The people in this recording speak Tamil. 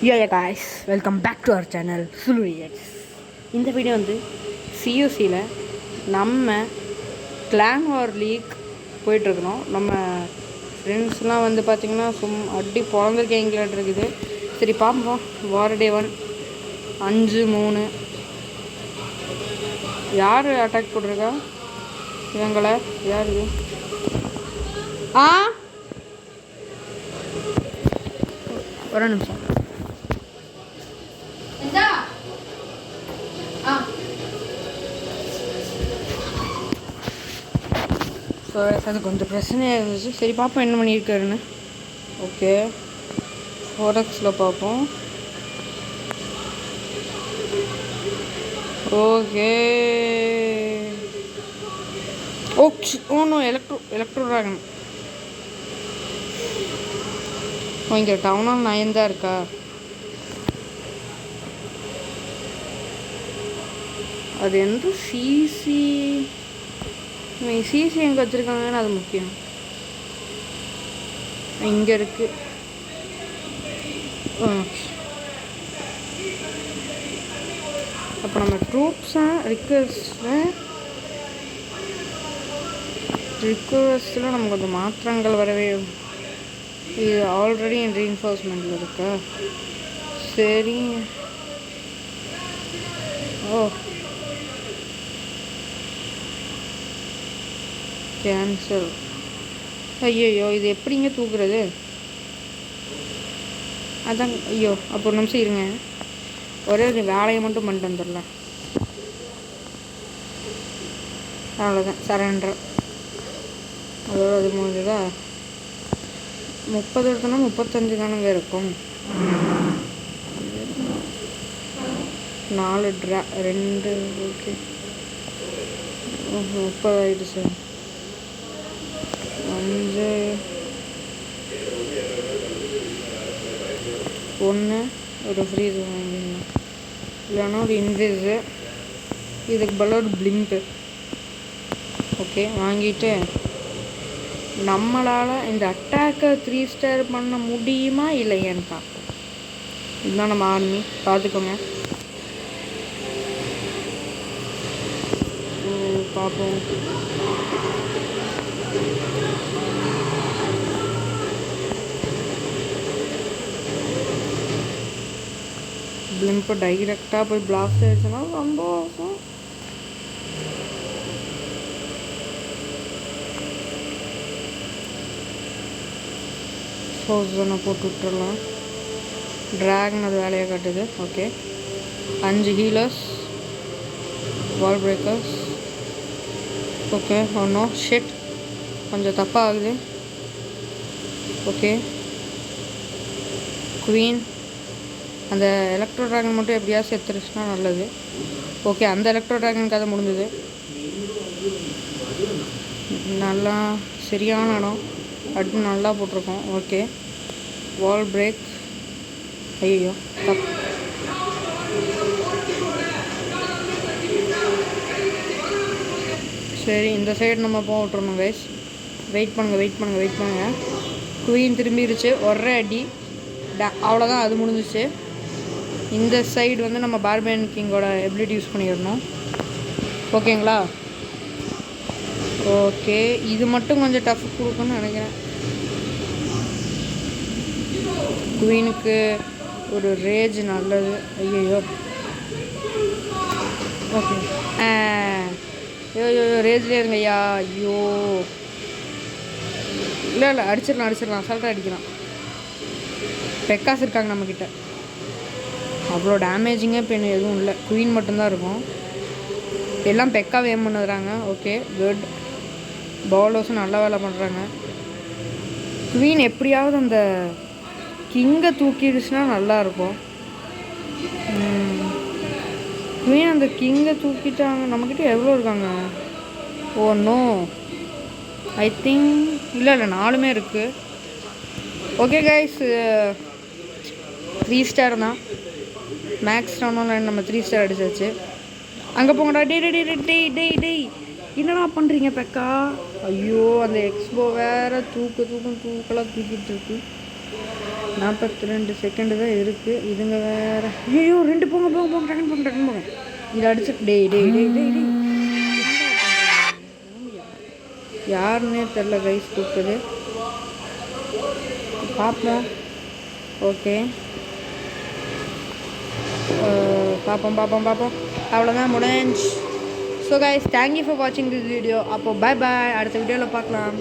Yeah, guys, welcome back to our channel Suluiets. இந்த வீடியோ வந்து சியூசியில் நம்ம கிளான் வார் லீக் போயிட்டுருக்கணும். நம்ம ஃப்ரெண்ட்ஸ்லாம் வந்து பார்த்திங்கன்னா அடி பிறந்திருக்கேங்களாட்டு இருக்குது. சரி பார்ப்போம். வார் டே 1 5-3 யார் அட்டாக் போட்டிருக்கா? இவங்கள யார் இது? ஒரு நிமிஷம். ஸோ அது கொஞ்சம் பிரச்சனையாக இருந்துச்சு. சரி பார்ப்போம் என்ன பண்ணியிருக்காருன்னு. ஓகே, ஃபோரக்ஸில் பார்ப்போம். ஓகே, ஓ எலக்ட்ரோ ட்ராகன். இங்கே டவுனால் 9 தான் இருக்கா? அது எந்த சிசி எங்கே வச்சுருக்காங்கன்னு அது முக்கியம். இங்கே இருக்குது. அப்போ நம்ம ட்ரூப்ஸை ரிக்வெஸ்ட்டில் நம்ம கொஞ்சம் மாற்றங்கள் வரவே. இது ஆல்ரெடி என் ரீஎன்ஃபோர்ஸ்மெண்ட்டில் இருக்கா? சரி. கேன்சல். ஐயோ, இது எப்படிங்க தூக்குறது? அதான். ஐயோ, அப்போ ஒரு நிமிஷம் இருங்க. ஒரே ஒரு வேலையை மட்டும் பண்ணிட்டு வந்துடலாம். அவ்வளோதான், சரண்டர். அதோட அது முடிஞ்சதா? 30 எடுத்தோன்னா 35 தானங்க இருக்கும். 4 2. ஓகே, 30 ஆகிடுச்சு சார். 5 1 ஒரு ஃப்ரீஸ் வாங்கிடணும். இல்லைன்னா ஒரு இன்விஸு, இதுக்கு பதிலாக ஒரு பிளிங்க்கு. ஓகே, வாங்கிட்டு நம்மளால் இந்த அட்டாக்கை 3 ஸ்டார் பண்ண முடியுமா இல்லையான்னு பார்ப்போம். இதுதான் நம்ம ஆர்மி, பார்த்துக்கோங்க. பார்ப்போம். பிளிம்பு டைரெக்டாக போய் பிளாஸ்ட் ஆகிடுச்சுன்னா ரொம்ப அவசரம். ஃபோர்ஸனை போட்டு விட்டுறலாம். ட்ராகன் அது வேலையை காட்டுது. ஓகே, 5 ஹீலர்ஸ், வால் பிரேக்கர்ஸ். ஓகே, ஒன்றும் ஷிட், கொஞ்சம் தப்பாக ஆகுது. Okay, queen. அந்த எலக்ட்ரோ ட்ராகன் மட்டும் எப்படியாவது செத்துருச்சுன்னா நல்லது. ஓகே, அந்த எலக்ட்ரோ ட்ராகன் கதை முடிஞ்சது. நல்லா சரியான இடம், அடி நல்லா போட்டிருக்கோம். ஓகே, வால் பிரேக். ஐயோ, சரி, இந்த சைடு நம்ம போக விட்டுறணும் கைஸ். வெயிட் பண்ணுங்க. குவீன் திரும்பிடுச்சு, ஒரே அடி. அவ்வளோதான், அது முடிஞ்சிச்சு. இந்த சைடு வந்து நம்ம பார்பேன் கிங்கோட எபிலிட்டி யூஸ் பண்ணிடணும். ஓகேங்களா? ஓகே, இது மட்டும் கொஞ்சம் டஃப் கொடுக்குன்னு நினைக்கிறேன். குவீனுக்கு ஒரு ரேஜ் நல்லது. ஐயோ, ஓகே. ஐயோ, ரேஜ்லேயே இருங்க ஐயா. ஐயோ, இல்லை அடிச்சிடலாம். அசால்ட்டாக அடிக்கலாம். பெக்காஸ் இருக்காங்க நம்மக்கிட்ட. அவ்வளோ டேமேஜிங்கே இப்போ எதுவும் இல்லை. குவீன் மட்டும்தான் இருக்கும். எல்லாம் பெக்கா வேம் பண்ணுறாங்க. Okay, good. பவுலர்ஸும் நல்ல வேலை பண்ணுறாங்க. குவீன் எப்படியாவது அந்த கிங்கை தூக்கிடுச்சுன்னா நல்லாயிருக்கும். குவீன் அந்த கிங்கை தூக்கிட்டாங்க. நம்மக்கிட்ட எவ்வளோ இருக்காங்க? ஒன்றும் ஐ திங்க் இல்லை 4 இருக்குது. ஓகே கைஸ், 3 ஸ்டார் தான். மேக்ஸ் டவுனில் நம்ம 3 ஸ்டார் அடிச்சாச்சு. அங்கே போங்கடா. டேய் என்னடா பண்ணுறீங்க பெக்கா? ஐயோ, அந்த எக்ஸ்போ வேறு தூக்கெல்லாம் தூக்கிட்டு இருக்கு. 42 செகண்டு தான் இருக்குது. இதுங்க வேறு ஐயோ 2 போங்க போங்க போங்க டக்குன்னு போங்க டக்குன்னு போங்க. இதை அடிச்சு டேய் டேய் டேய் டேய் டேய் யாருன்னே தெரில கைஸ் கூப்பிடுது. பார்ப்போம். ஓகே பார்ப்போம் பார்ப்போம் பார்ப்போம். அவ்வளோதான் முடிஞ்சு. ஸோ கைஸ் தேங்க்யூ ஃபார் வாட்சிங் திஸ் வீடியோ. அப்போது பாய் பாய். அடுத்த வீடியோவில் பார்க்கலாம்.